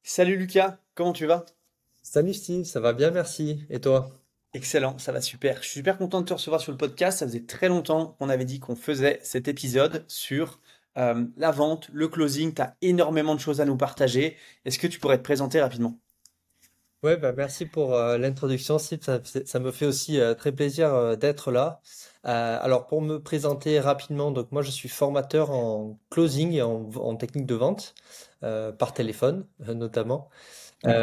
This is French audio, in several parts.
Salut Lucas, comment tu vas? Salut Steve, ça va bien, merci. Et toi? Excellent, ça va super. Je suis super content de te recevoir sur le podcast. Ça faisait très longtemps qu'on avait dit qu'on faisait cet épisode sur la vente, le closing. Tu as énormément de choses à nous partager. Est-ce que tu pourrais te présenter rapidement? Ouais, bah merci pour l'introduction, Steve. Ça me fait aussi très plaisir d'être là. Alors, pour me présenter rapidement, donc moi je suis formateur en closing et en technique de vente par téléphone notamment. Ouais.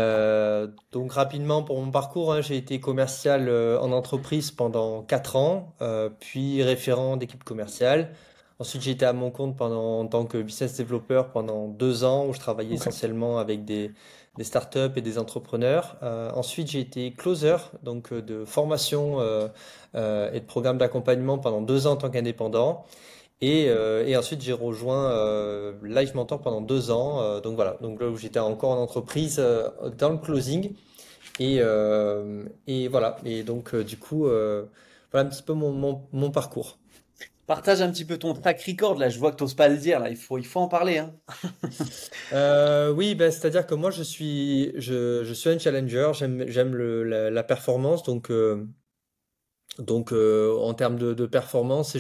Donc rapidement pour mon parcours, hein, j'ai été commercial en entreprise pendant 4 ans, puis référent d'équipe commerciale. Ensuite, j'ai été à mon compte en tant que business developer pendant 2 ans où je travaillais Ok. essentiellement avec des startups et des entrepreneurs. Ensuite, j'ai été closer, donc de formation et de programme d'accompagnement pendant 2 ans en tant qu'indépendant. Et ensuite, j'ai rejoint Live Mentor pendant 2 ans. Donc voilà, donc là où j'étais encore en entreprise dans le closing. Et voilà, et donc du coup, voilà un petit peu mon parcours. Partage un petit peu ton track record là. Je vois que tu n'oses pas le dire là. Il faut en parler, hein. Oui, ben, c'est-à-dire que moi, je suis un challenger, j'aime la performance. Donc, en termes de performance,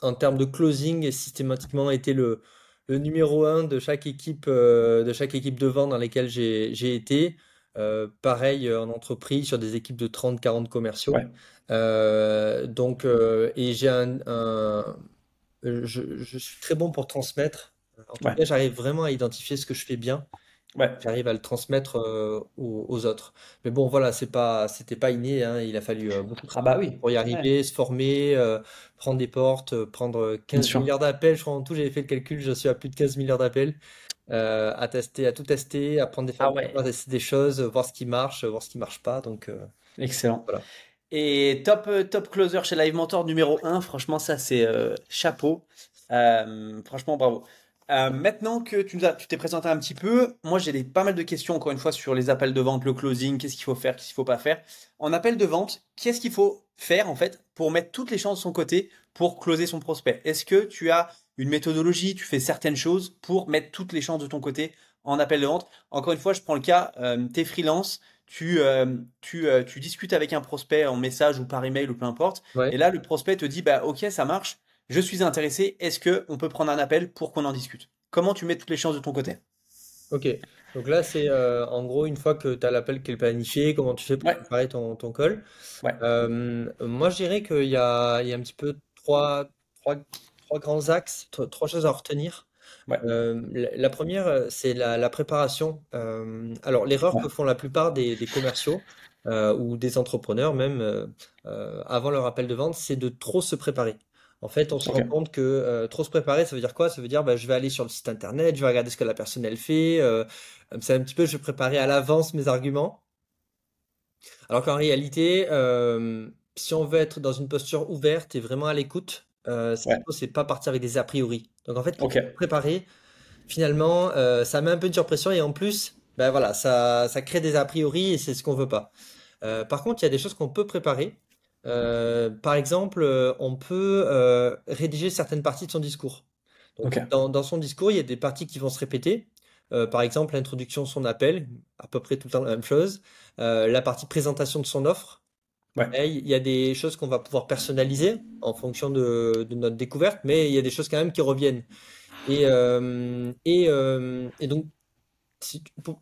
en termes de closing, j'ai systématiquement été le numéro un de chaque équipe de vente dans lesquelles j'ai été. Pareil en entreprise, sur des équipes de 30, 40 commerciaux. Ouais. Et je suis très bon pour transmettre. En tout Ouais. cas, j'arrive vraiment à identifier ce que je fais bien. Ouais. J'arrive à le transmettre aux autres. Mais bon, voilà, c'était pas inné, hein. Il a fallu beaucoup Ah bah travailler oui. pour y Ouais. arriver, se former, prendre des portes, prendre Bien 15 sûr. milliards d'appels. Je crois en tout, j'avais fait le calcul, je suis à plus de 15 milliards d'appels, à tester, à tout tester, à prendre des Ah formations, ouais. à tester des choses, voir ce qui marche, voir ce qui marche pas. Donc, Excellent. voilà. Et top closer chez Live Mentor numéro un, franchement, ça c'est chapeau. Franchement, bravo. Maintenant que tu t'es présenté un petit peu, moi j'ai pas mal de questions encore une fois sur les appels de vente, le closing, qu'est-ce qu'il faut faire, qu'est-ce qu'il faut pas faire. En appel de vente, qu'est-ce qu'il faut faire en fait pour mettre toutes les chances de son côté pour closer son prospect? Est-ce que tu as une méthodologie, tu fais certaines choses pour mettre toutes les chances de ton côté en appel de vente? Encore une fois, je prends le cas, t'es freelance, tu discutes avec un prospect en message ou par email ou peu importe, et Ouais, là le prospect te dit bah ok ça marche, je suis intéressé, est-ce que on peut prendre un appel pour qu'on en discute? Comment tu mets toutes les chances de ton côté? ok. Donc là, c'est en gros, une fois que tu as l'appel qui est planifié, comment tu fais pour Ouais, préparer ton call. ouais, Moi, je dirais qu'il y a un petit peu trois, trois grands axes, trois choses à retenir. ouais, La première, c'est la préparation. Alors, l'erreur que ouais, font la plupart des commerciaux ou des entrepreneurs, même avant leur appel de vente, c'est de trop se préparer. En fait, on se ok. rend compte que trop se préparer, ça veut dire quoi? Ça veut dire, bah, je vais aller sur le site internet, je vais regarder ce que la personne elle fait. C'est un petit peu, je vais préparer à l'avance mes arguments. Alors qu'en réalité, si on veut être dans une posture ouverte et vraiment à l'écoute, ce qu'il Ouais, faut, c'est pas partir avec des a priori. Donc en fait, quand ok. on est préparé, finalement, ça met un peu de surpression et en plus, ben voilà, ça crée des a priori et c'est ce qu'on veut pas. Par contre, il y a des choses qu'on peut préparer. Par exemple, on peut rédiger certaines parties de son discours. Donc, Ok. dans son discours, il y a des parties qui vont se répéter. Par exemple, l'introduction de son appel, à peu près tout le temps la même chose. La partie présentation de son offre. Ouais. Et il y a des choses qu'on va pouvoir personnaliser en fonction de notre découverte, mais il y a des choses quand même qui reviennent. Et donc,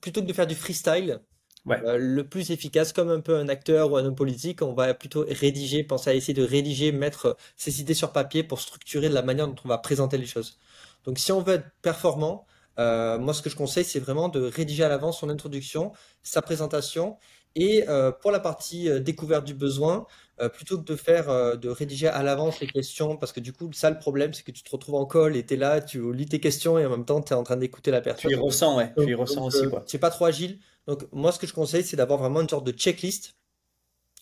plutôt que de faire du freestyle, Ouais. le plus efficace, comme un peu un acteur ou un homme politique, on va plutôt rédiger, penser à essayer de rédiger, mettre ses idées sur papier pour structurer de la manière dont on va présenter les choses. Donc, si on veut être performant, moi, ce que je conseille, c'est vraiment de rédiger à l'avance son introduction, sa présentation, et pour la partie découverte du besoin, plutôt que de rédiger à l'avance les questions, parce que du coup, ça, le problème, c'est que tu te retrouves en call et tu es là, tu lis tes questions et en même temps, tu es en train d'écouter la Tu personne. y ressens, ouais. Tu y ressens aussi, quoi. C'est pas trop agile. Donc, moi, ce que je conseille, c'est d'avoir vraiment une sorte de checklist,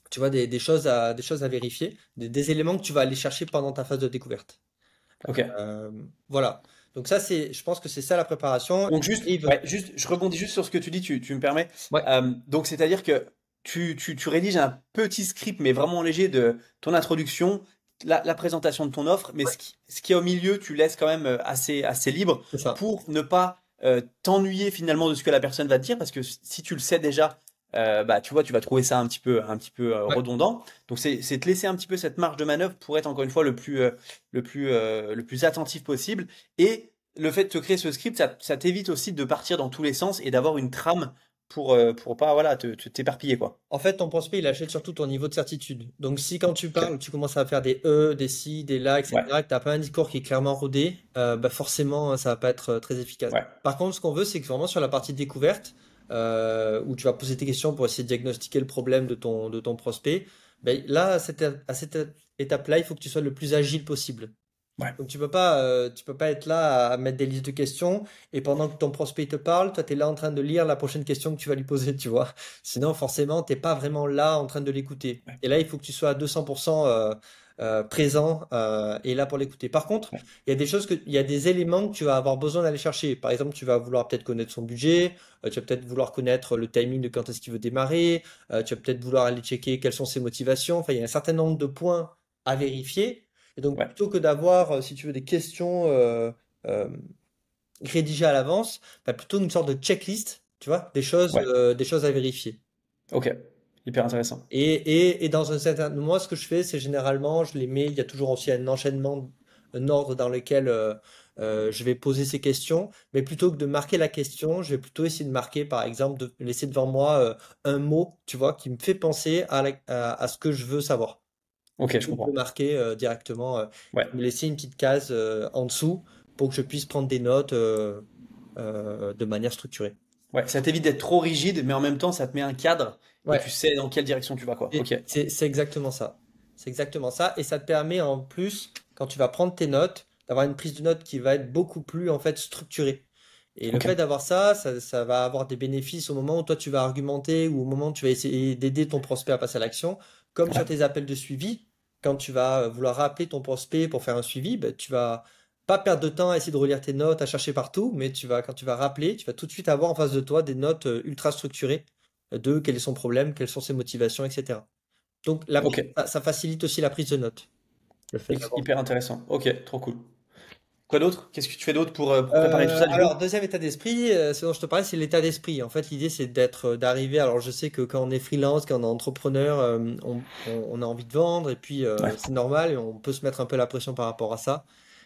tu vois, des choses à vérifier, des éléments que tu vas aller chercher pendant ta phase de découverte. Ok. Euh, voilà. Donc ça, je pense que c'est ça la préparation. Donc Et juste, arrive, ouais, juste, je rebondis juste sur ce que tu dis, tu me permets. ouais, Donc c'est-à-dire que tu rédiges un petit script, mais vraiment léger de ton introduction, la présentation de ton offre, mais ouais, ce qui est au milieu, tu laisses quand même assez libre c'est ça. pour ne pas. t'ennuyer finalement de ce que la personne va te dire parce que si tu le sais déjà, bah tu vois, tu vas trouver ça un petit peu Ouais. redondant. Donc c'est te laisser un petit peu cette marge de manœuvre pour être encore une fois le plus attentif possible. Et le fait de te créer ce script, ça t'évite aussi de partir dans tous les sens et d'avoir une trame pour pas voilà t'éparpiller quoi. En fait, ton prospect, il achète surtout ton niveau de certitude. Donc, si quand tu Ok. parles, tu commences à faire des des si, des là, Ouais, etc., que tu n'as pas un discours qui est clairement rodé, bah forcément, ça va pas être très efficace. ouais, Par contre, ce qu'on veut, c'est que vraiment sur la partie découverte, où tu vas poser tes questions pour essayer de diagnostiquer le problème de ton prospect, ben là, à cette étape-là, il faut que tu sois le plus agile possible. ouais. Donc tu peux pas être là à mettre des listes de questions et pendant que ton prospect te parle, toi tu es là en train de lire la prochaine question que tu vas lui poser, tu vois. Sinon forcément t'es pas vraiment là en train de l'écouter. Ouais, Et là il faut que tu sois à 200% présent et là pour l'écouter. Par contre, ouais. il y a des éléments que tu vas avoir besoin d'aller chercher. Par exemple, tu vas vouloir peut-être connaître son budget, tu vas peut-être vouloir connaître le timing de quand est-ce qu'il veut démarrer, tu vas peut-être vouloir aller checker quelles sont ses motivations. Enfin, il y a un certain nombre de points à vérifier. Et donc, Ouais, plutôt que d'avoir, si tu veux, des questions euh, rédigées à l'avance, bah, plutôt une sorte de checklist, tu vois, ouais. des choses à vérifier. Ok. Hyper intéressant. Et dans un certain, moi, ce que je fais, c'est généralement, je les mets, il y a toujours aussi un enchaînement, un ordre dans lequel je vais poser ces questions, mais plutôt que de marquer la question, je vais plutôt essayer de marquer, par exemple, de laisser devant moi un mot, tu vois, qui me fait penser à ce que je veux savoir. Ok, je Ou de le comprends. marquer directement Ouais. et me laisser une petite case en dessous pour que je puisse prendre des notes de manière structurée. Ouais, ça t'évite d'être trop rigide, mais en même temps, ça te met un cadre et tu Ouais, sais dans quelle direction tu vas, quoi. et Ok. c'est exactement ça. C'est exactement ça. Et ça te permet en plus, quand tu vas prendre tes notes, d'avoir une prise de notes qui va être beaucoup plus en fait structurée. Et le Ok. fait d'avoir ça, ça va avoir des bénéfices au moment où toi tu vas argumenter ou au moment où tu vas essayer d'aider ton prospect à passer à l'action, comme sur Ouais. tes appels de suivi. Quand tu vas vouloir rappeler ton prospect pour faire un suivi, ben, tu vas pas perdre de temps à essayer de relire tes notes, à chercher partout, mais quand tu vas rappeler, tu vas tout de suite avoir en face de toi des notes ultra structurées de quel est son problème, quelles sont ses motivations, etc. Donc Ok. ça facilite aussi la prise de notes, le fait d'avoir. Hyper intéressant. Ok, trop cool. Quoi d'autre? Qu'est-ce que tu fais d'autre pour préparer tout ça, du Alors, coup? deuxième état d'esprit, ce dont je te parlais, c'est l'état d'esprit. En fait, l'idée, c'est d'arriver. Alors, je sais que quand on est freelance, quand on est entrepreneur, on a envie de vendre, et puis Ouais. c'est normal, et on peut se mettre un peu la pression par rapport à ça.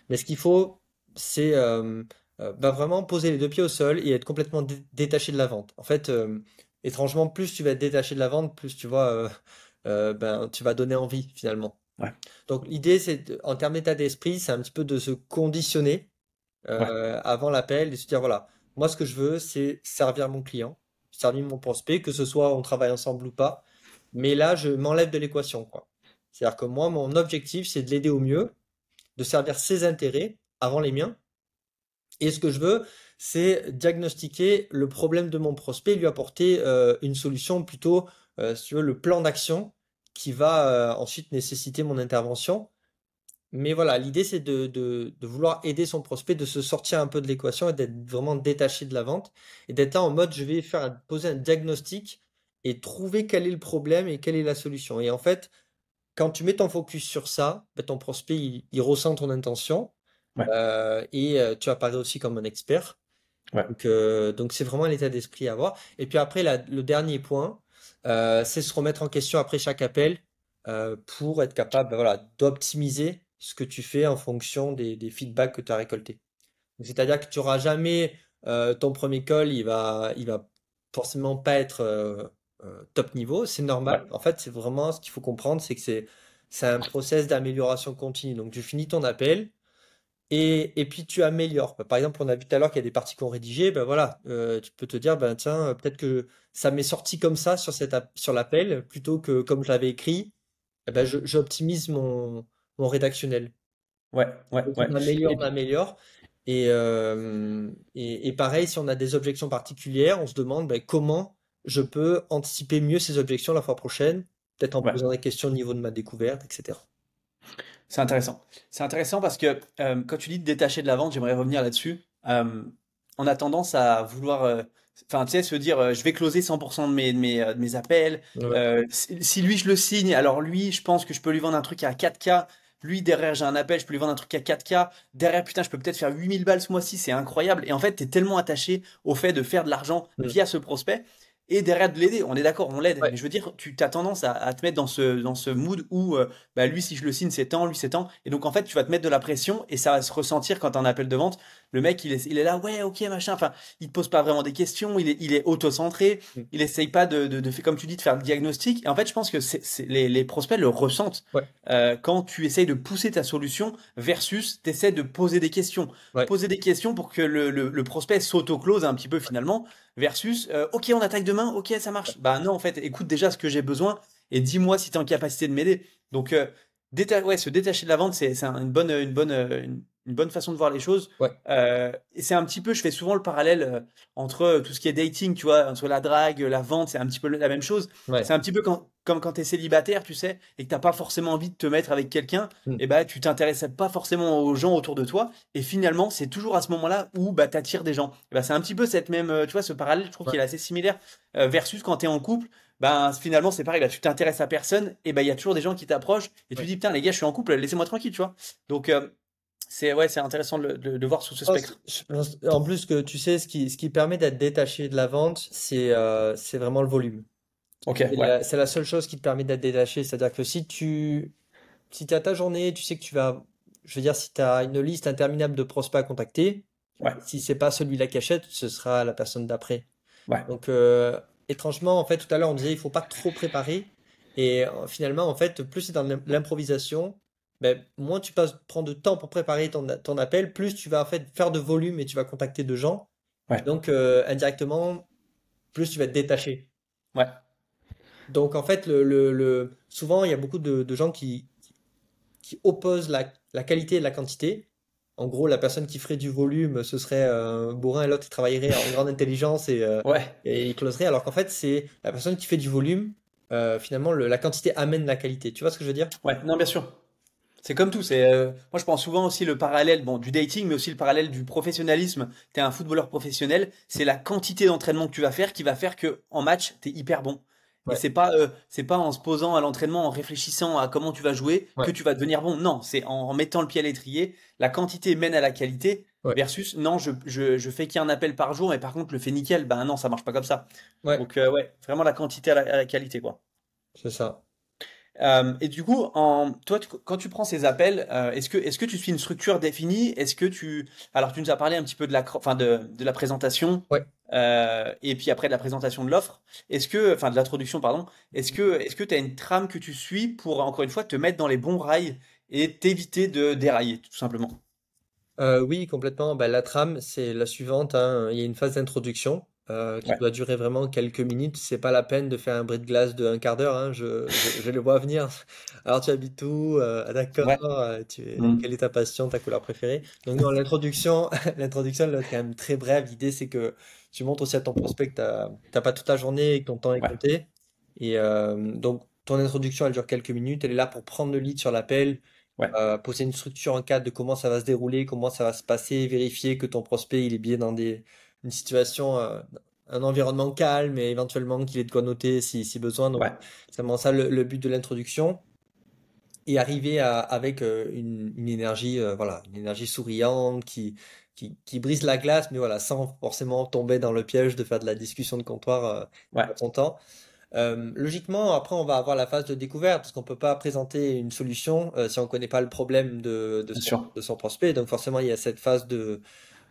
Mais ce qu'il faut, c'est bah, vraiment poser les deux pieds au sol et être complètement détaché de la vente. En fait, étrangement, plus tu vas être détaché de la vente, plus tu vois, ben, tu vas donner envie finalement. Ouais. Donc, l'idée, en termes d'état d'esprit, c'est un petit peu de se conditionner Ouais. avant l'appel et se dire, voilà, moi ce que je veux, c'est servir mon client, servir mon prospect, que ce soit on travaille ensemble ou pas. Mais là, je m'enlève de l'équation, quoi. C'est-à-dire que moi, mon objectif, c'est de l'aider au mieux, de servir ses intérêts avant les miens. Et ce que je veux, c'est diagnostiquer le problème de mon prospect, lui apporter une solution plutôt, si tu veux, le plan d'action qui va ensuite nécessiter mon intervention. Mais voilà, l'idée c'est de vouloir aider son prospect, de se sortir un peu de l'équation et d'être vraiment détaché de la vente et d'être là en mode je vais poser un diagnostic et trouver quel est le problème et quelle est la solution. Et en fait, quand tu mets ton focus sur ça, ben, ton prospect il ressent ton intention Ouais. et tu apparais aussi comme un expert. Ouais. Donc c'est vraiment l'état d'esprit à avoir. Et puis après, le dernier point, c'est se remettre en question après chaque appel pour être capable ben voilà, d'optimiser ce que tu fais en fonction des feedbacks que tu as récoltés. Donc, c'est-à-dire que tu n'auras jamais ton premier call, il va forcément pas être top niveau, c'est Ouais. normal. En fait, c'est vraiment ce qu'il faut comprendre, c'est que c'est un process d'amélioration continue. Donc tu finis ton appel, et puis tu améliores. Bah, par exemple, on a vu tout à l'heure qu'il y a des parties qu'on rédigait. Ben voilà, tu peux te dire, ben tiens, peut-être que ça m'est sorti comme ça sur sur l'appel, plutôt que comme je l'avais écrit. Eh ben, j'optimise mon rédactionnel. Ouais. Ouais. Donc Ouais. Et on puis, améliore. Et pareil, si on a des objections particulières, on se demande ben, comment je peux anticiper mieux ces objections la fois prochaine, peut-être en ouais. posant des questions au niveau de ma découverte, etc. C'est intéressant. C'est intéressant parce que quand tu dis de détacher de la vente, j'aimerais revenir là-dessus. On a tendance à vouloir, enfin, tu sais, se dire, je vais closer 100% de mes appels. Ouais. Si lui, je le signe, alors lui, je pense que je peux lui vendre un truc à 4K. Lui, derrière, j'ai un appel, je peux lui vendre un truc à 4K. Derrière, putain, je peux peut-être faire 8000 balles ce mois-ci, c'est incroyable. Et en fait, tu es tellement attaché au fait de faire de l'argent Mm. via ce prospect et derrière de l'aider. On est d'accord, on l'aide. Ouais, Mais je veux dire, tu as tendance à te mettre dans ce mood où bah, lui, si je le signe, c'est tant, lui, c'est tant. Et donc, en fait, tu vas te mettre de la pression et ça va se ressentir quand tu as un appel de vente. Le mec, il est là, ouais, ok, machin. Enfin, il te pose pas vraiment des questions, il est auto-centré, mm, il essaye pas comme tu dis, de faire le diagnostic. Et en fait, je pense que les prospects le ressentent ouais, quand tu essayes de pousser ta solution versus tu essaies de poser des questions. ouais. Poser des questions pour que le prospect s'auto-close un petit peu finalement versus ok, on attaque demain, ok, ça marche. Bah non, en fait, écoute déjà ce que j'ai besoin et dis-moi si tu es en capacité de m'aider. Donc, ouais, se détacher de la vente, c'est une bonne façon de voir les choses. Ouais. Et c'est un petit peu, je fais souvent le parallèle entre tout ce qui est dating, tu vois, entre la drague, la vente, c'est un petit peu la même chose. Ouais. C'est un petit peu comme quand tu es célibataire, tu sais, et que t'as pas forcément envie de te mettre avec quelqu'un, Mm. et bah tu t'intéresses pas forcément aux gens autour de toi, et finalement c'est toujours à ce moment-là où bah t'attires des gens. Et bah, c'est un petit peu cette même, tu vois, ce parallèle, je trouve Ouais. qu'il est assez similaire versus quand tu es en couple. Ben finalement c'est pareil, bah, tu t'intéresses à personne, et bah il y a toujours des gens qui t'approchent, et tu Ouais. dis putain les gars, je suis en couple, laissez-moi tranquille, tu vois. Donc c'est ouais, c'est intéressant de voir sous ce spectre. En plus que tu sais, ce qui permet d'être détaché de la vente, c'est vraiment le volume. Ok, C'est ouais, c'est la seule chose qui te permet d'être détaché. C'est-à-dire que si tu as ta journée, tu sais que tu vas, je veux dire, si tu as une liste interminable de prospects à contacter, ouais, si c'est pas celui-là qui achète, ce sera la personne d'après. ouais, Donc, étrangement, en fait, tout à l'heure, on disait il faut pas trop préparer. Et finalement, en fait, plus c'est dans l'improvisation, ben, moins tu prends de temps pour préparer ton appel, plus tu vas en fait faire de volume et tu vas contacter de gens. ouais, Donc, indirectement, plus tu vas te détacher. ouais. Donc, en fait, souvent, il y a beaucoup de gens qui opposent la qualité et la quantité. En gros, la personne qui ferait du volume, ce serait un bourrin et l'autre il travaillerait en grande intelligence Ouais, et il closerait. Alors qu'en fait, c'est la personne qui fait du volume. Finalement, la quantité amène la qualité. Tu vois ce que je veux dire? ouais, non, bien sûr. C'est comme tout. Moi, je pense souvent aussi le parallèle, bon, du dating, mais aussi le parallèle du professionnalisme. T'es un footballeur professionnel, c'est la quantité d'entraînement que tu vas faire qui va faire que en match, t'es hyper bon. Et Ouais, c'est pas en se posant à l'entraînement, en réfléchissant à comment tu vas jouer, ouais, que tu vas devenir bon. Non, c'est en mettant le pied à l'étrier. La quantité mène à la qualité. ouais, Versus, non, je fais qu'un appel par jour, mais par contre, le fais nickel. Ben non, ça marche pas comme ça. ouais, Donc, ouais, vraiment la quantité à la qualité, quoi. c'est ça. Et du coup, toi, quand tu prends ces appels, est-ce que tu suis une structure définie? Alors tu nous as parlé un petit peu enfin de la présentation, Ouais. et puis après de la présentation de l'offre. Enfin de l'introduction, pardon. Est-ce que tu as une trame que tu suis pour encore une fois te mettre dans les bons rails et t'éviter de dérailler, tout simplement? Oui, complètement. Bah, la trame, c'est la suivante, hein. Il y a une phase d'introduction qui Ouais, doit durer vraiment quelques minutes. C'est pas la peine de faire un bris de glace de un quart d'heure, hein. Je le vois venir. Alors, tu habites où? Ah, d'accord. ouais, mm, Quelle est ta passion, ta couleur préférée? Donc, non, l'introduction, l'introduction, elle doit être quand même très brève. L'idée, c'est que tu montres aussi à ton prospect que t'as pas toute la journée et que ton temps est ouais, compté. Et donc, ton introduction, elle dure quelques minutes. Elle est là pour prendre le lead sur l'appel, ouais, poser une structure en cadre de comment ça va se dérouler, comment ça va se passer, vérifier que ton prospect il est bien dans une situation, un environnement calme et éventuellement qu'il ait de quoi noter si besoin. Donc ouais. c'est vraiment ça le but de l'introduction et arriver avec une énergie, voilà, une énergie souriante qui brise la glace, mais voilà, sans forcément tomber dans le piège de faire de la discussion de comptoir Ouais, à ton temps. Logiquement, après, on va avoir la phase de découverte, parce qu'on peut pas présenter une solution si on connaît pas le problème bien sûr. de son prospect. Donc forcément, il y a cette phase de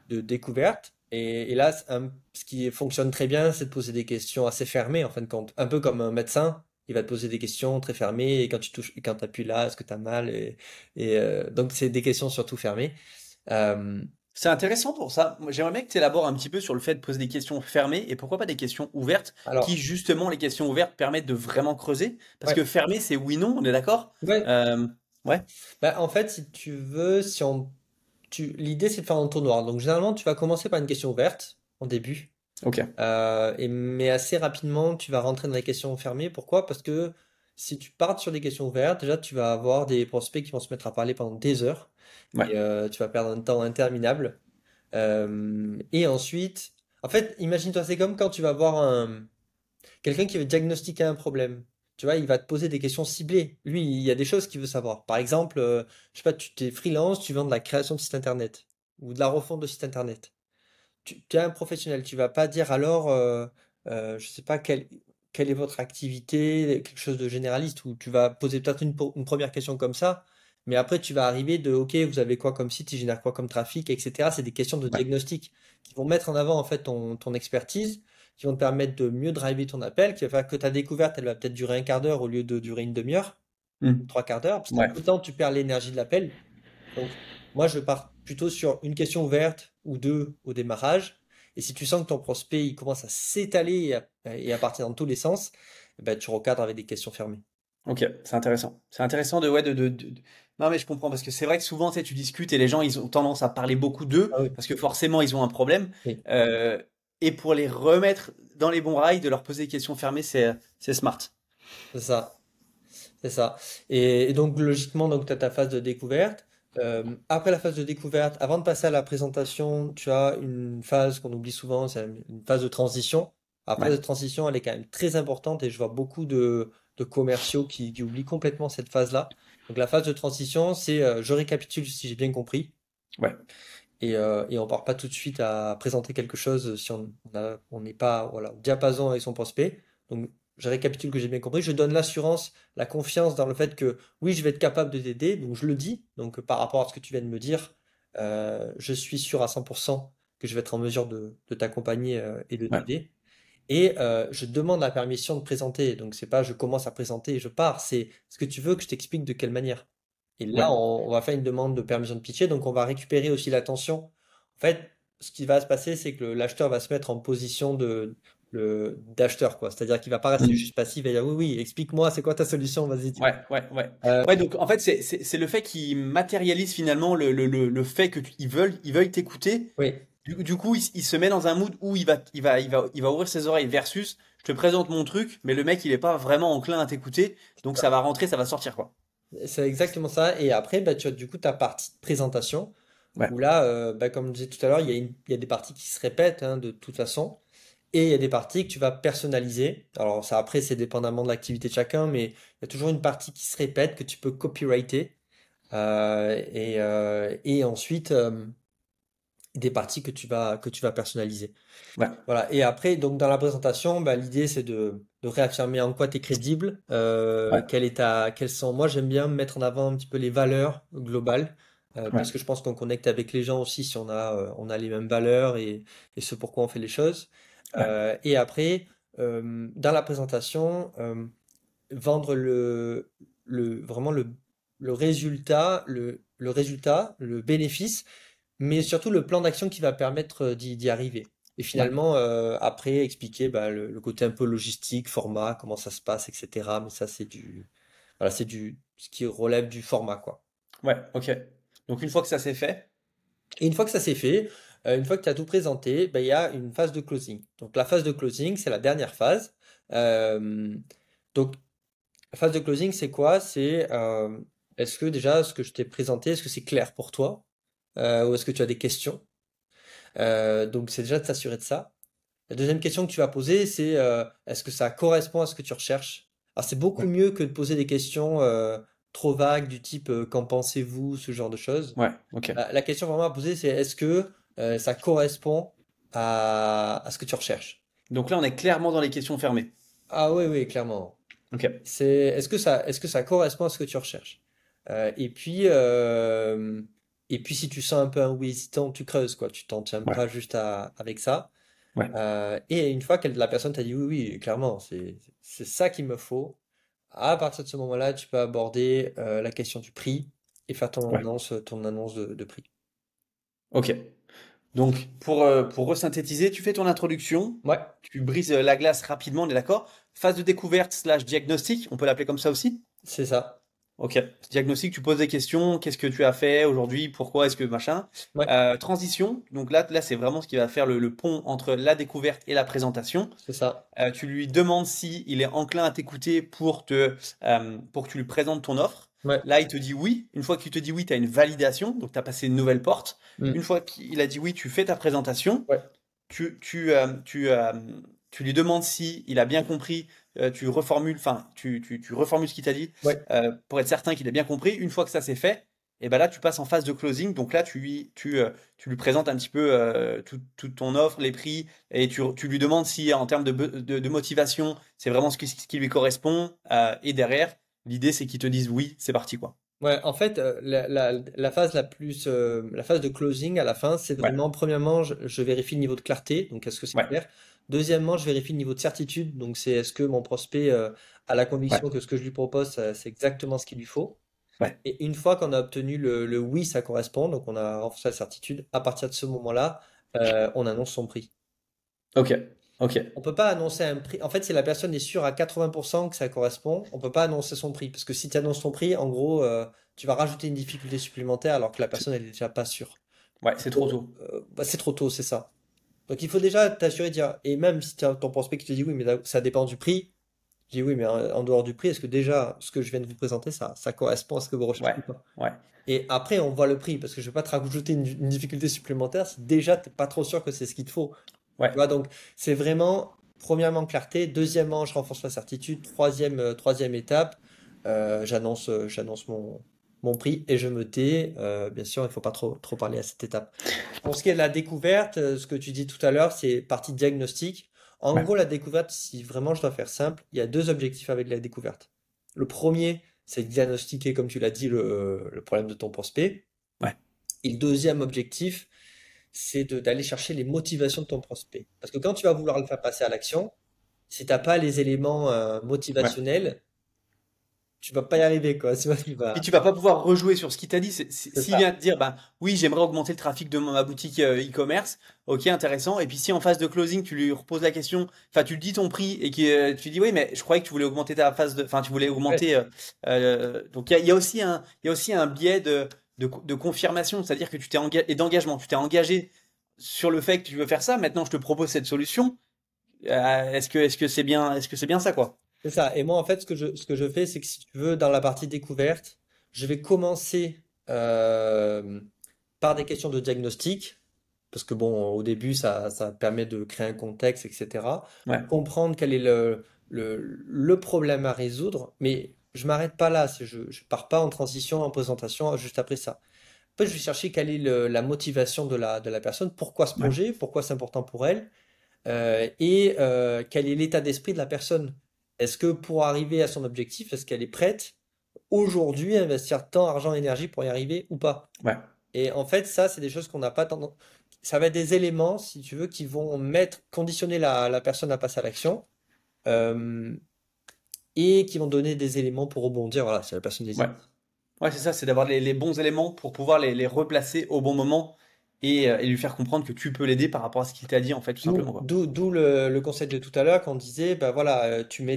découverte. Et là, ce qui fonctionne très bien, c'est de poser des questions assez fermées, en fin de compte. Un peu comme un médecin, il va te poser des questions très fermées, et quand tu touches, quand tu appuies là, est-ce que tu as mal? Donc, c'est des questions surtout fermées. Euh, C'est intéressant pour ça. Moi, j'aimerais bien que tu élabores un petit peu sur le fait de poser des questions fermées et pourquoi pas des questions ouvertes, qui alors, justement, les questions ouvertes permettent de vraiment creuser. Parce ouais, que fermé, c'est oui, non, on est d'accord? ouais. Ouais, Bah, en fait, si tu veux, l'idée, c'est de faire un entonnoir. Donc, généralement, tu vas commencer par une question ouverte en début. ok, Mais assez rapidement, tu vas rentrer dans les questions fermées. Pourquoi? Parce que si tu pars sur des questions ouvertes, déjà, tu vas avoir des prospects qui vont se mettre à parler pendant des heures. ouais, Et tu vas perdre un temps interminable. Et ensuite, en fait, imagine-toi, c'est comme quand tu vas voir quelqu'un qui veut diagnostiquer un problème. Tu vois, il va te poser des questions ciblées. Lui, il y a des choses qu'il veut savoir. Par exemple, je sais pas, tu t'es freelance, tu vends de la création de site internet ou de la refonte de site internet. Tu es un professionnel, tu vas pas dire alors, je sais pas quelle est votre activité, quelque chose de généraliste, ou tu vas poser peut-être une première question comme ça, mais après tu vas arriver de, ok, vous avez quoi comme site, il génère quoi comme trafic, etc. C'est des questions de Ouais. diagnostic qui vont mettre en avant en fait ton expertise, qui vont te permettre de mieux driver ton appel, qui va faire que ta découverte, elle va peut-être durer un quart d'heure au lieu de durer une demi-heure, ou Hmm. trois quarts d'heure, parce Ouais. qu'avec le temps, tu perds l'énergie de l'appel. Donc, moi, je pars plutôt sur une question ouverte ou deux au démarrage. Et si tu sens que ton prospect il commence à s'étaler et à partir dans tous les sens, eh ben, tu recadres avec des questions fermées. Ok, c'est intéressant. C'est intéressant de, ouais, Non, mais je comprends, parce que c'est vrai que souvent, tu sais, tu discutes et les gens, ils ont tendance à parler beaucoup d'eux, Ah oui, parce que forcément, ils ont un problème. oui, Euh, et pour les remettre dans les bons rails, de leur poser des questions fermées, c'est smart. c'est ça. C'est ça. Et donc, logiquement, donc, tu as ta phase de découverte. Après la phase de découverte, avant de passer à la présentation, tu as une phase qu'on oublie souvent, c'est une phase de transition. La phase Ouais. de transition, elle est quand même très importante et je vois beaucoup de commerciaux qui oublient complètement cette phase-là. Donc, la phase de transition, c'est je récapitule si j'ai bien compris. Ouais. Et on part pas tout de suite à présenter quelque chose si on n'est pas voilà, au diapason avec son prospect. Donc, je récapitule que j'ai bien compris. Je donne l'assurance, la confiance dans le fait que oui, je vais être capable de t'aider. Donc, je le dis. Donc, par rapport à ce que tu viens de me dire, je suis sûr à 100% que je vais être en mesure de t'accompagner et de Ouais. t'aider. Et je demande la permission de présenter. Donc, c'est pas je commence à présenter et je pars. C'est est-ce que tu veux que je t'explique de quelle manière? Et là, Ouais. on va faire une demande de permission de pitcher, donc on va récupérer aussi l'attention. En fait, ce qui va se passer, c'est que l'acheteur va se mettre en position d'acheteur, quoi. C'est-à-dire qu'il va pas rester juste Hmm. passif et dire oui, oui, explique-moi, c'est quoi ta solution, vas-y, Ouais, ouais, ouais. Euh, Ouais, donc en fait, c'est le fait qu'ils matérialisent finalement le fait que ils veulent t'écouter. oui, Du coup, il se met dans un mood où il va ouvrir ses oreilles versus je te présente mon truc, mais le mec, il est pas vraiment enclin à t'écouter, donc ça va rentrer, ça va sortir, quoi. c'est exactement ça. Et après, bah, tu as du coup ta partie de présentation, Ouais, où là, bah, comme je disais tout à l'heure, il y a des parties qui se répètent hein, de toute façon. Et il y a des parties que tu vas personnaliser. Alors ça après c'est dépendamment de l'activité de chacun, mais il y a toujours une partie qui se répète que tu peux copyrighter. Et ensuite des parties que tu vas personnaliser. ouais, Voilà. Et après, donc dans la présentation, bah, l'idée c'est de réaffirmer en quoi tu es crédible, ouais, quelles sont. Moi j'aime bien mettre en avant un petit peu les valeurs globales. ouais, Parce que je pense qu'on connecte avec les gens aussi si on a les mêmes valeurs et ce pourquoi on fait les choses. ouais, Et après, dans la présentation, vendre vraiment le résultat, le bénéfice, mais surtout le plan d'action qui va permettre d'y arriver. Et ouais. finalement, après, expliquer bah, le côté un peu logistique, format, comment ça se passe, etc. Mais ça, voilà, ce qui relève du format, quoi. Ouais, ok. Donc une fois que ça c'est fait, Et une fois que ça c'est fait, une fois que tu as tout présenté, ben, il y a une phase de closing. Donc la phase de closing, c'est la dernière phase. Euh, donc la phase de closing, c'est quoi? C'est est-ce que déjà ce que je t'ai présenté, est-ce que c'est clair pour toi? Ou est-ce que tu as des questions? Donc c'est déjà de s'assurer de ça. La deuxième question que tu vas poser, c'est est-ce que ça correspond à ce que tu recherches? Alors c'est beaucoup ouais, mieux que de poser des questions trop vagues du type qu'en pensez-vous, ce genre de choses. ouais, ok. La question vraiment à poser, c'est est-ce que ça correspond à ce que tu recherches? Donc là, on est clairement dans les questions fermées. Ah oui, oui, clairement. Ok, C'est est-ce que ça correspond à ce que tu recherches? Et puis si tu sens un peu un oui hésitant, tu creuses quoi, tu t'en tiens ouais, pas juste avec ça. ouais, Et une fois que la personne t'a dit oui, oui, clairement, c'est ça qu'il me faut. À partir de ce moment-là, tu peux aborder la question du prix et faire ouais, ton annonce de prix. ok. Donc, pour resynthétiser, tu fais ton introduction, Ouais, tu brises la glace rapidement, on est d'accord? Phase de découverte slash diagnostic, on peut l'appeler comme ça aussi? c'est ça. Ok. Diagnostic, tu poses des questions, qu'est-ce que tu as fait aujourd'hui, pourquoi est-ce que machin? Ouais, Transition, donc là c'est vraiment ce qui va faire le pont entre la découverte et la présentation. c'est ça. Tu lui demandes si il est enclin à t'écouter pour que tu lui présentes ton offre. Ouais. Là, il te dit oui. Une fois qu'il te dit oui, tu as une validation, donc tu as passé une nouvelle porte. Mm. Une fois qu'il a dit oui, tu fais ta présentation. Ouais, Tu, tu, euh, tu, euh, Tu lui demandes si il a bien compris tu reformules, enfin, tu reformules ce qu'il t'a dit Ouais. pour être certain qu'il a bien compris. Une fois que ça c'est fait, et ben là, tu passes en phase de closing. Donc là, tu lui présentes un petit peu toute ton offre, les prix, et tu lui demandes si, en termes de motivation, c'est vraiment ce qui lui correspond. Et derrière, l'idée, c'est qu'ils te disent oui, c'est parti, quoi. Ouais, en fait, la phase la phase de closing à la fin, c'est Ouais, vraiment, premièrement, je vérifie le niveau de clarté, donc est-ce que c'est ouais, clair? Deuxièmement, je vérifie le niveau de certitude, donc c'est est-ce que mon prospect a la ouais, conviction que ce que je lui propose, c'est exactement ce qu'il lui faut? ouais. Et une fois qu'on a obtenu le oui, ça correspond, donc on a renforcé la certitude, à partir de ce moment-là, on annonce son prix. Ok, ok. On peut pas annoncer un prix. En fait, si la personne est sûre à 80% que ça correspond, on peut pas annoncer son prix. Parce que si tu annonces ton prix, en gros, tu vas rajouter une difficulté supplémentaire alors que la personne, elle est déjà pas sûre. Ouais, c'est trop tôt. Bah, c'est trop tôt, c'est ça. Donc il faut déjà t'assurer de dire, et même si t'as ton prospect qui te dit oui, mais ça dépend du prix, je dis oui, mais en dehors du prix, est-ce que déjà ce que je viens de vous présenter, ça correspond à ce que vous recherchez Ouais, ou pas? ouais, Et après, on voit le prix, parce que je vais pas te rajouter une difficulté supplémentaire si déjà t'es pas trop sûr que c'est ce qu'il te faut. ouais. Tu vois, donc c'est vraiment, premièrement, clarté. Deuxièmement, je renforce la certitude. Troisième étape, j'annonce mon prix et je me tais. Bien sûr, il faut pas trop parler à cette étape. Pour ce qui est de la découverte, ce que tu dis tout à l'heure, c'est partie diagnostic. En Ouais, gros, la découverte, si vraiment je dois faire simple, il y a deux objectifs avec la découverte. Le premier, c'est de diagnostiquer, comme tu l'as dit, le problème de ton prospect. ouais, Et le deuxième objectif, c'est d'aller chercher les motivations de ton prospect. Parce que quand tu vas vouloir le faire passer à l'action, si t'as pas les éléments ouais. motivationnels, tu vas pas y arriver, quoi. Tu vois, il Puis va... tu vas pas pouvoir rejouer sur ce qu'il t'a dit. C'est S'il ça. vient te dire, bah oui, j'aimerais augmenter le trafic de ma boutique e-commerce, ok, intéressant. Et puis si en phase de closing, tu lui reposes la question, enfin tu lui dis ton prix et que tu dis oui, mais je croyais que tu voulais augmenter ta phase de, enfin tu voulais Ouais, augmenter. Donc il y a aussi un biais de confirmation, c'est-à-dire que tu t'es engagé et d'engagement. Tu t'es engagé sur le fait que tu veux faire ça. Maintenant, je te propose cette solution. Est-ce que c'est bien ça, quoi? c'est ça. Et moi, en fait, ce que je fais, c'est que si tu veux, dans la partie découverte, je vais commencer par des questions de diagnostic. Parce que bon, au début, ça permet de créer un contexte, etc. Ouais, Comprendre quel est le problème à résoudre, mais je m'arrête pas là, je pars pas en transition, en présentation, juste après ça. Après, je vais chercher quelle est la motivation de la personne, pourquoi ce ouais, projet, pourquoi c'est important pour elle, et quel est l'état d'esprit de la personne. Est-ce que pour arriver à son objectif, est-ce qu'elle est prête aujourd'hui à investir tant d'argent et énergie pour y arriver ou pas? ouais. Et en fait, ça, c'est des choses qu'on n'a pas tendance. Ça va être des éléments, si tu veux, qui vont conditionner la personne à passer à l'action, euh, et qui vont donner des éléments pour rebondir. Voilà, si la personne Ouais. hésite. Ouais, c'est ça, c'est d'avoir les bons éléments pour pouvoir les replacer au bon moment et lui faire comprendre que tu peux l'aider par rapport à ce qu'il t'a dit, en fait, tout simplement, quoi. D'où le conseil de tout à l'heure quand on disait, bah voilà, tu mets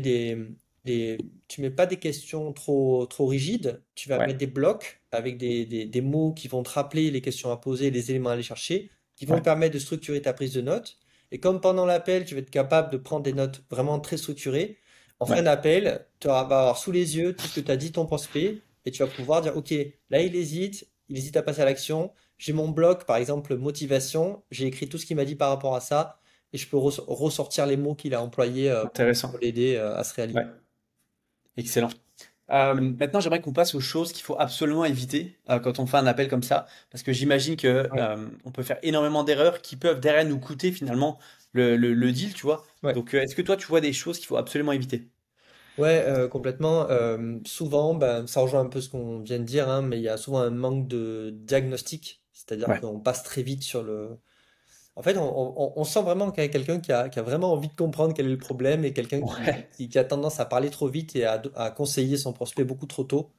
pas des questions trop rigides, tu vas Ouais, mettre des blocs avec des mots qui vont te rappeler les questions à poser, les éléments à aller chercher, qui vont ouais, te permettre de structurer ta prise de notes. Et comme pendant l'appel, tu vas être capable de prendre des notes vraiment très structurées, en fin ouais, d'appel, vas avoir sous les yeux tout ce que t'as dit ton prospect et tu vas pouvoir dire, OK, là il hésite à passer à l'action. J'ai mon bloc, par exemple, motivation. J'ai écrit tout ce qu'il m'a dit par rapport à ça et je peux ressortir les mots qu'il a employés intéressant. pour l'aider à se réaliser. Ouais, excellent. Maintenant, j'aimerais qu'on passe aux choses qu'il faut absolument éviter quand on fait un appel comme ça, parce que j'imagine que Ouais, on peut faire énormément d'erreurs qui peuvent derrière nous coûter finalement le deal, tu vois. ouais, Donc, est-ce que toi, tu vois des choses qu'il faut absolument éviter? ouais, complètement. Souvent, ben, ça rejoint un peu ce qu'on vient de dire, hein, mais il y a souvent un manque de diagnostic, c'est-à-dire Ouais, qu'on passe très vite sur le. En fait, on sent vraiment qu'il y a quelqu'un qui a vraiment envie de comprendre quel est le problème et quelqu'un qui, ouais, qui, qui a tendance à parler trop vite et à conseiller son prospect beaucoup trop tôt.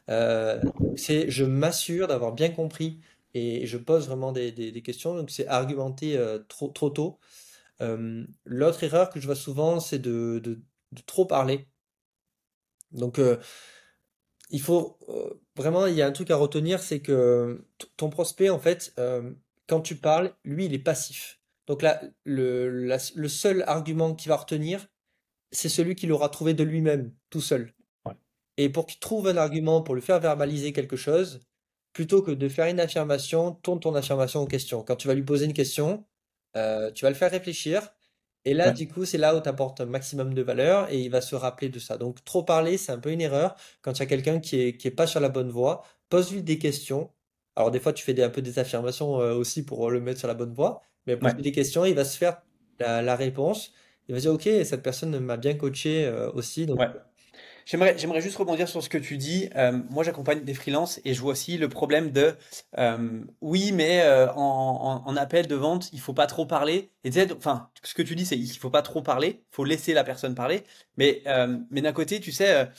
Je m'assure d'avoir bien compris et je pose vraiment des questions. Donc, c'est argumenter trop tôt. L'autre erreur que je vois souvent, c'est de trop parler. Donc, vraiment, il y a un truc à retenir, c'est que ton prospect, en fait, quand tu parles, lui, il est passif. Donc là, le seul argument qu'il va retenir, c'est celui qu'il aura trouvé de lui-même, tout seul. ouais, Et pour qu'il trouve un argument pour lui faire verbaliser quelque chose, plutôt que de faire une affirmation, tourne ton affirmation en question. Quand tu vas lui poser une question, tu vas le faire réfléchir Et là, Ouais, du coup, c'est là où tu apportes un maximum de valeur et il va se rappeler de ça. Donc, trop parler, c'est un peu une erreur. Quand il y a quelqu'un qui est pas sur la bonne voie, pose-lui des questions. Alors, des fois, tu fais un peu des affirmations aussi pour le mettre sur la bonne voie, mais ouais, pose-lui des questions, il va se faire la réponse. Il va dire, OK, cette personne m'a bien coaché aussi. Donc, ouais. J'aimerais juste rebondir sur ce que tu dis. Moi, j'accompagne des freelances et je vois aussi le problème de oui, mais en appel de vente, il faut pas trop parler. Et tu sais, enfin, ce que tu dis, c'est qu'il faut pas trop parler, il faut laisser la personne parler. Mais d'un côté, tu sais,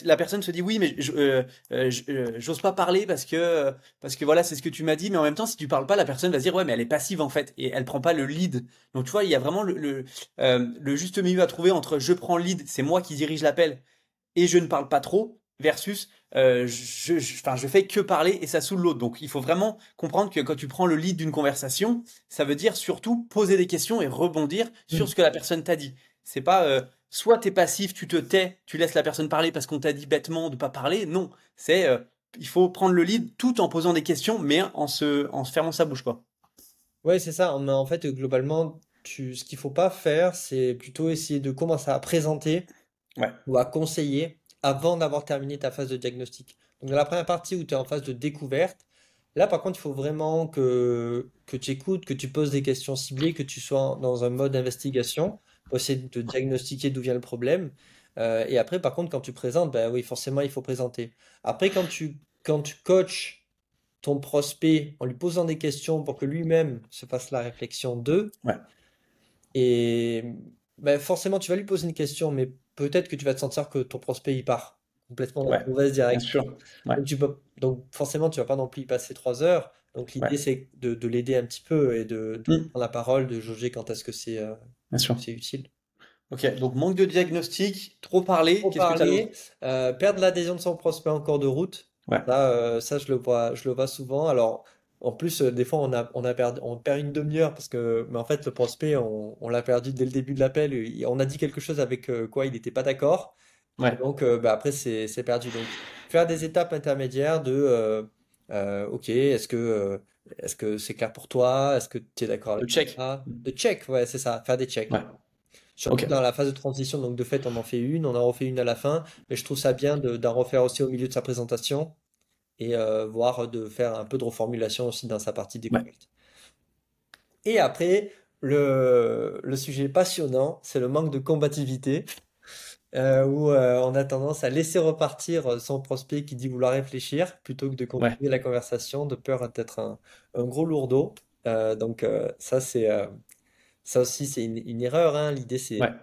la personne se dit oui, mais j'ose pas parler parce que voilà, c'est ce que tu m'as dit. Mais en même temps, si tu parles pas, la personne va se dire ouais, mais elle est passive en fait et elle prend pas le lead. Donc tu vois, il y a vraiment le juste milieu à trouver entre je prends le lead, c'est moi qui dirige l'appel et je ne parle pas trop, versus enfin, je fais que parler et ça saoule l'autre. Donc il faut vraiment comprendre que quand tu prends le lead d'une conversation, ça veut dire surtout poser des questions et rebondir sur hmm. ce que la personne t'a dit. C'est pas soit t'es passif, tu te tais, tu laisses la personne parler parce qu'on t'a dit bêtement de pas parler. Non, c'est il faut prendre le lead tout en posant des questions, mais en se fermant sa bouche, quoi. Ouais, c'est ça. En fait, globalement, ce qu'il faut pas faire, c'est plutôt essayer de commencer à présenter Ouais, ou à conseiller avant d'avoir terminé ta phase de diagnostic. Donc, dans la première partie où tu es en phase de découverte, là, par contre, il faut vraiment que tu écoutes, que tu poses des questions ciblées, que tu sois dans un mode d'investigation pour essayer de diagnostiquer d'où vient le problème. Et après, par contre, quand tu présentes, ben oui, forcément, il faut présenter. Après, quand tu coaches ton prospect en lui posant des questions pour que lui-même se fasse la réflexion d'eux, ouais, et ben forcément, tu vas lui poser une question, mais peut-être que tu vas te sentir que ton prospect il part complètement dans ouais, une mauvaise bien direction. sûr. Ouais, Donc forcément, tu vas pas non plus y passer 3 heures. Donc ouais. l'idée, c'est de l'aider un petit peu et de Hmm, prendre la parole, de jauger quand est-ce que bien sûr. c'est utile. Ok, donc manque de diagnostic, trop parler, Trop qu'est-ce que tu as d'autre? parler, perdre l'adhésion de son prospect en cours de route, Ouais, ça je le vois souvent. Alors, en plus, des fois, on perd une demi-heure parce que, mais en fait, le prospect, on l'a perdu dès le début de l'appel. On a dit quelque chose avec quoi il n'était pas d'accord. Et ouais. donc, bah, après, c'est perdu. Donc, faire des étapes intermédiaires OK, est-ce que c'est clair pour toi? Est-ce que tu es d'accord Le avec check. ça? De check, ouais, c'est ça, faire des checks. Ouais, Surtout ok. dans la phase de transition, donc de fait, on en fait une, on en refait une à la fin, mais je trouve ça bien d'en refaire aussi au milieu de sa présentation et voire de faire un peu de reformulation aussi dans sa partie Ouais, découverte. Et après, le sujet passionnant, c'est le manque de combativité, où on a tendance à laisser repartir son prospect qui dit vouloir réfléchir plutôt que de ouais, continuer la conversation, de peur d'être un gros lourdeau. Donc ça aussi, c'est une erreur, hein. L'idée, c'est ouais,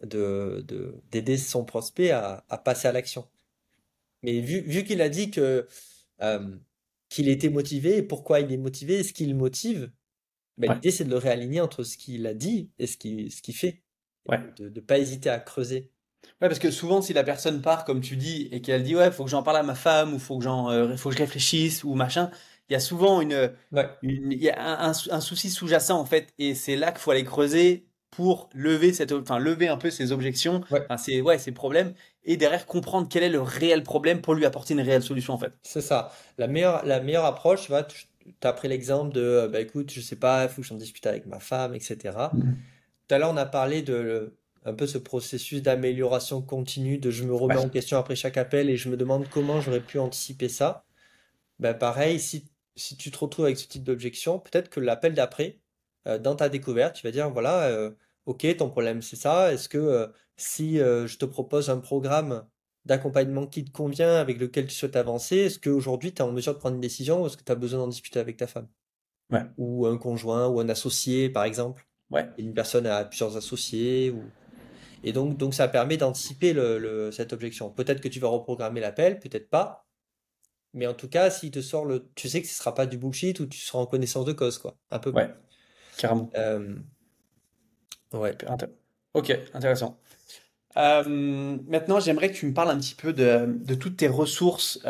d'aider son prospect à passer à l'action. Mais vu qu'il a dit euh, qu'il était motivé, et pourquoi il est motivé, et ce qui le motive, ben, ouais, l'idée c'est de le réaligner entre ce qu'il a dit et ce qu'il fait. Et ouais. de ne pas hésiter à creuser. Ouais, parce que souvent, si la personne part, comme tu dis, et qu'elle dit, ouais, faut que j'en parle à ma femme, ou faut que je réfléchisse, ou machin, il y a souvent Ouais, il y a un souci sous-jacent, en fait, et c'est là qu'il faut aller creuser pour lever enfin, lever un peu ses objections, ouais, enfin, ouais, ses problèmes, et derrière comprendre quel est le réel problème pour lui apporter une réelle solution, en fait. c'est ça. La meilleure approche, tu as pris l'exemple de, bah écoute, je sais pas, il faut que j'en discute avec ma femme, etc. Mhm. Tout à l'heure, on a parlé un peu ce processus d'amélioration continue, de je me remets en Ouais, question après chaque appel et je me demande comment j'aurais pu anticiper ça. Ben pareil, si tu te retrouves avec ce type d'objection, peut-être que l'appel d'après, dans ta découverte, tu vas dire, voilà, ok, ton problème c'est ça. Est-ce que si je te propose un programme d'accompagnement qui te convient, avec lequel tu souhaites avancer, est-ce qu'aujourd'hui tu es en mesure de prendre une décision ou est-ce que tu as besoin d'en discuter avec ta femme? ouais, Ou un conjoint ou un associé, par exemple? ouais, Une personne a plusieurs associés et donc ça permet d'anticiper cette objection. Peut-être que tu vas reprogrammer l'appel, peut-être pas. Mais en tout cas, s'il te sort tu sais que ce sera pas du bullshit ou tu seras en connaissance de cause, quoi. Un peu ouais, plus. carrément. Euh, ouais. Hyper Ok, intéressant. Maintenant, j'aimerais que tu me parles un petit peu de toutes tes ressources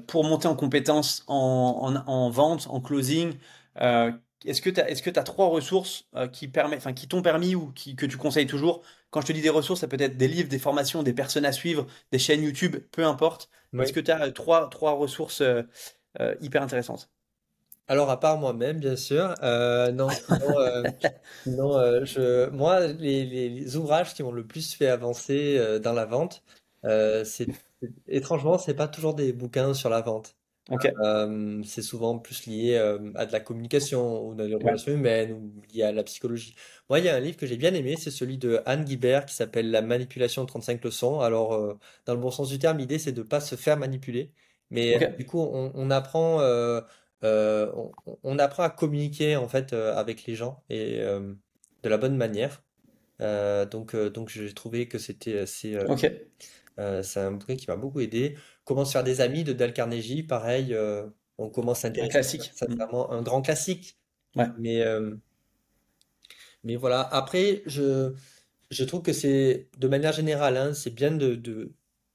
pour monter en compétences en vente, en closing. Euh, est-ce que tu trois ressources enfin, qui t'ont permis ou que tu conseilles toujours? Quand je te dis des ressources, ça peut être des livres, des formations, des personnes à suivre, des chaînes YouTube, peu importe. Est-ce Oui. que tu as trois ressources hyper intéressantes? Alors, à part moi-même, bien sûr, non, moi, les ouvrages qui m'ont le plus fait avancer dans la vente, étrangement, c'est pas toujours des bouquins sur la vente. Ok, C'est souvent plus lié à de la communication ou dans les ouais, relations humaines ou lié à la psychologie. Moi, il y a un livre que j'ai bien aimé, c'est celui de Anne Guibert qui s'appelle La manipulation de 35 leçons. Alors, dans le bon sens du terme, l'idée, c'est de ne pas se faire manipuler. Mais ok, du coup, on apprend, on apprend à communiquer en fait avec les gens et de la bonne manière. Donc j'ai trouvé que c'était assez, ok. c'est un bouquin qui m'a beaucoup aidé. Comment se faire des amis de Dale Carnegie, pareil, on commence à Un s'intéresser à ça. classique. C'est vraiment un grand classique. Ouais, Mais, euh, mais voilà, après, je trouve que c'est, de manière générale, hein, c'est bien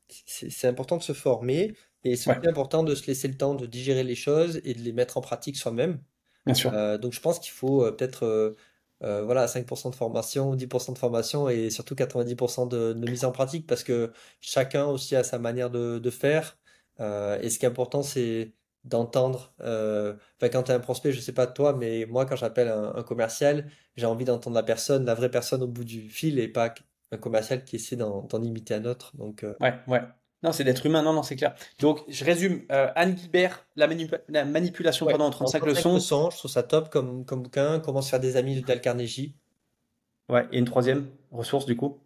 c'est important de se former et c'est ouais, aussi important de se laisser le temps de digérer les choses et de les mettre en pratique soi-même. bien sûr. Donc je pense qu'il faut peut-être voilà, 5% de formation, 10% de formation et surtout 90% de mise en pratique parce que chacun aussi a sa manière de faire. Et ce qui est important, c'est d'entendre. Enfin, quand tu as un prospect, je sais pas toi, mais moi, quand j'appelle un commercial, j'ai envie d'entendre la personne, la vraie personne au bout du fil et pas un commercial qui essaie d'en imiter un autre. Donc, Ouais, ouais. Non, c'est d'être humain, non, non, c'est clair. Donc, je résume. Anne Guibert, la manipulation, ouais, pardon, en en 35 35 leçons. leçons, je trouve ça top comme bouquin. Comment se faire des amis de Dale Carnegie. Ouais, et une troisième ressource, du coup.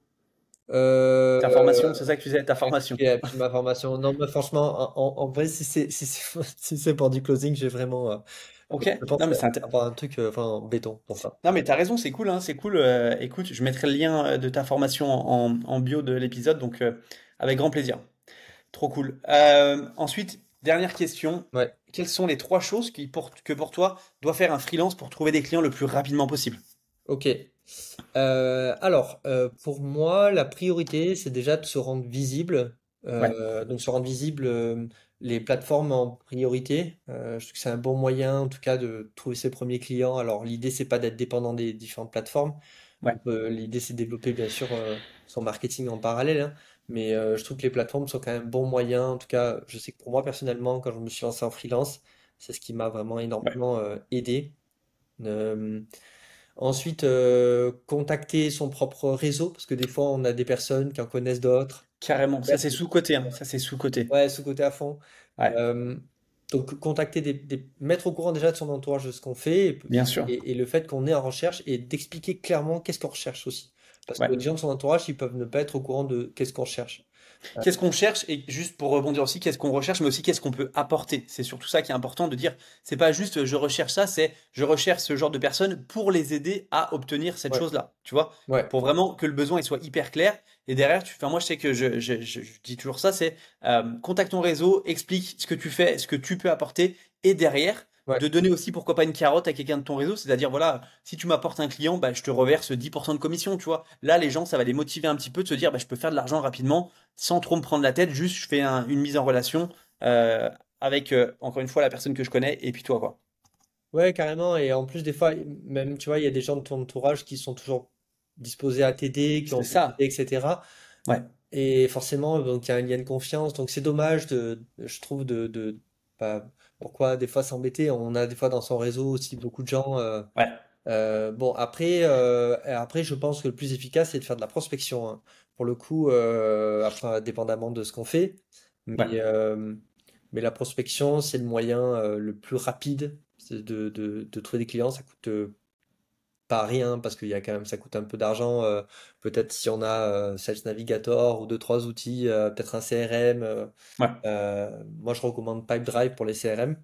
Ta Euh, formation, c'est ça que tu disais, ta formation. Et puis ma formation, non, mais franchement, en vrai, si c'est pour du closing, j'ai vraiment, Ok, je pense non, mais c'est avoir un truc, enfin, en béton pour ça. Non, mais t'as raison, c'est cool, hein, c'est cool. Écoute, je mettrai le lien de ta formation en bio de l'épisode, donc avec grand plaisir. Trop cool. Ensuite, dernière question. Ouais, Quelles sont les trois choses que pour toi doit faire un freelance pour trouver des clients le plus rapidement possible? ok. Alors, pour moi, la priorité, c'est déjà de se rendre visible. Ouais, Donc, se rendre visible, les plateformes en priorité. Je trouve que c'est un bon moyen, en tout cas, de trouver ses premiers clients. Alors, l'idée, c'est pas d'être dépendant des différentes plateformes. ouais, L'idée, c'est de développer, bien sûr, son marketing en parallèle, hein. Mais je trouve que les plateformes sont quand même bons moyens. En tout cas, je sais que pour moi, personnellement, quand je me suis lancé en freelance, c'est ce qui m'a vraiment ouais. énormément aidé. Euh, Ensuite, contacter son propre réseau, parce que des fois, on a des personnes qui en connaissent d'autres. Carrément. Ça, c'est sous-coté, hein. Ça, c'est sous-coté. Ouais, sous-côté à fond. Ouais, Euh, donc, contacter mettre au courant déjà de son entourage de ce qu'on fait bien sûr. et le fait qu'on est en recherche et d'expliquer clairement qu'est-ce qu'on recherche aussi. Parce que Ouais. les gens de son entourage, ils peuvent ne pas être au courant de qu'est-ce qu'on recherche. Qu'est-ce qu'on cherche et juste pour rebondir aussi, qu'est-ce qu'on recherche, mais aussi qu'est-ce qu'on peut apporter. C'est surtout ça qui est important de dire. C'est pas juste je recherche ça, c'est je recherche ce genre de personnes pour les aider à obtenir cette Ouais, chose-là. Tu vois? ouais, Pour vraiment que le besoin il soit hyper clair. Et derrière, enfin moi je sais que je dis toujours ça, c'est contacte ton réseau, explique ce que tu fais, ce que tu peux apporter, et derrière ouais, de donner aussi pourquoi pas une carotte à quelqu'un de ton réseau, c'est-à-dire voilà, si tu m'apportes un client, bah, je te reverse 10% de commission, tu vois. Là, les gens, ça va les motiver un petit peu de se dire, bah, je peux faire de l'argent rapidement sans trop me prendre la tête, juste je fais une mise en relation euh, avec, encore une fois, la personne que je connais et puis toi, quoi. ouais, carrément. Et en plus, des fois, même, tu vois, il y a des gens de ton entourage qui sont toujours disposés à t'aider, qui ont C'est envie de ça. t'aider, etc. Ouais, Et forcément, donc il y a un lien de confiance. Donc c'est dommage je trouve, bah, pourquoi des fois s'embêter. On a des fois dans son réseau aussi beaucoup de gens. ouais, Bon, après, je pense que le plus efficace, c'est de faire de la prospection, hein. Pour le coup, après, dépendamment de ce qu'on fait. ouais, Mais, euh, mais la prospection, c'est le moyen le plus rapide de trouver des clients. Ça coûte pas rien parce qu'il y a quand même, ça coûte un peu d'argent. Peut-être si on a Sales Navigator ou deux, trois outils, peut-être un CRM. ouais, Moi, je recommande Pipedrive pour les CRM.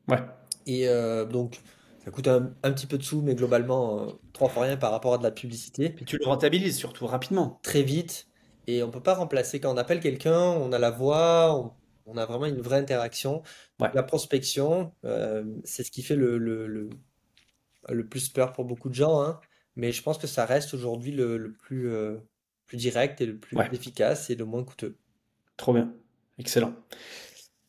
ouais. Et donc, ça coûte un petit peu de sous, mais globalement, trois fois rien par rapport à de la publicité. Puis tu le rentabilises surtout rapidement. Très vite. Et on peut pas remplacer. Quand on appelle quelqu'un, on a la voix, on a vraiment une vraie interaction. Donc, Ouais, la prospection, c'est ce qui fait le plus peur pour beaucoup de gens, hein. Mais je pense que ça reste aujourd'hui le plus direct et le plus ouais, efficace et le moins coûteux. trop bien. Excellent.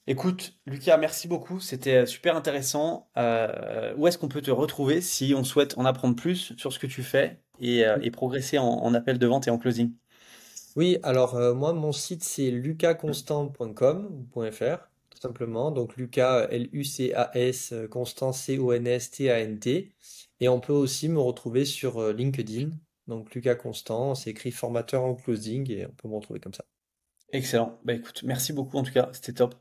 Écoute, Lucas, merci beaucoup. C'était super intéressant. Où est-ce qu'on peut te retrouver si on souhaite en apprendre plus sur ce que tu fais et progresser en appel de vente et en closing? Oui, alors moi, mon site, c'est lucasconstant.com ou .fr, tout simplement. Donc Lucas, Lucas, Constant, Constant. Et on peut aussi me retrouver sur LinkedIn. Donc Lucas Constant, c'est écrit formateur en closing et on peut me retrouver comme ça. Excellent. Bah écoute, merci beaucoup en tout cas, c'était top.